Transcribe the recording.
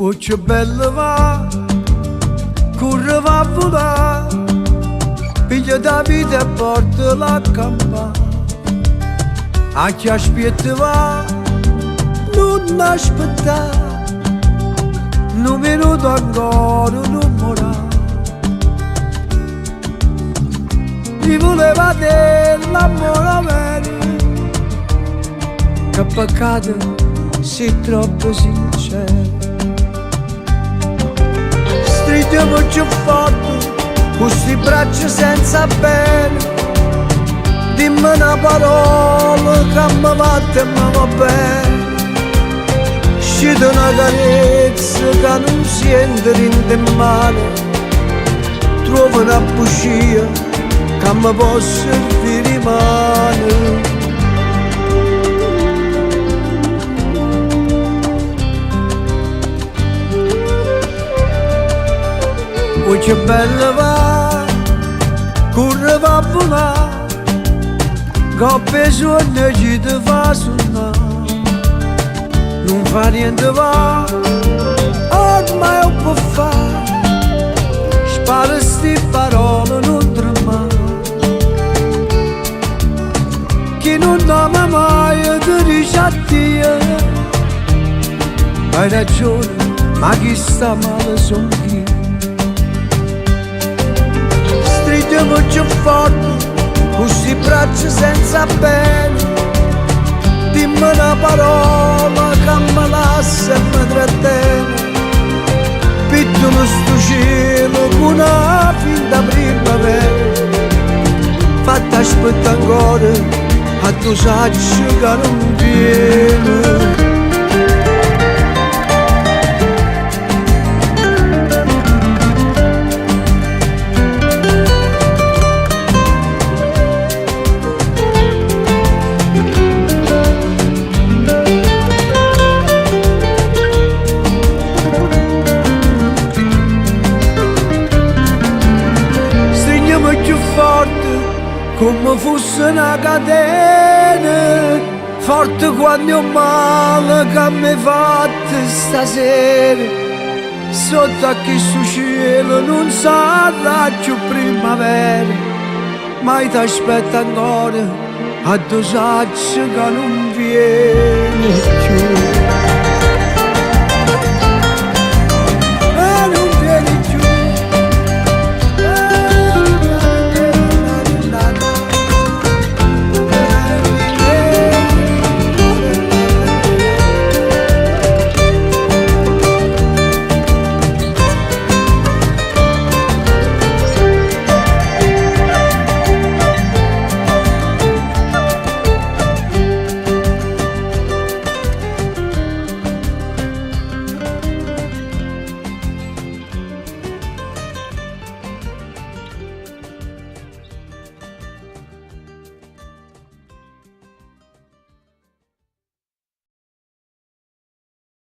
Oh, che bello va, corre va a volare, piglia da vita e porta la campa. A chi aspetta va, non aspetta, non minuto ancora non morà. Mi voleva dell'amore vero, che peccato sei troppo sincero. Stringiamo più forte, questi braccia senza bene. Dimmi una parola che mi va e mi va bene. Scende una carezza che non sente niente male. Trovo una bugia che mi può servire male. Oh, che bella va, corre va a volare, che ho bisogno che ti fa suonare. Non fa niente va, ormai non può fare, spara sti parole non tremare. Chi non ama mai ti dice addio. Hai ragione, ma chi sta male son chi. Stringiamo più forte, questi braccia senza bene. Dimmi una parola che mi lascia e mi trattiene. Pittono sto cielo con una finta primavera. Fatta aspettare ancora, a tu sai che non viene. Come fosse una catena, forte quando ho male che mi fatte stasera. Sotto a questo cielo non sarà più primavera, ma ti aspetta ancora, a tu sai che non viene.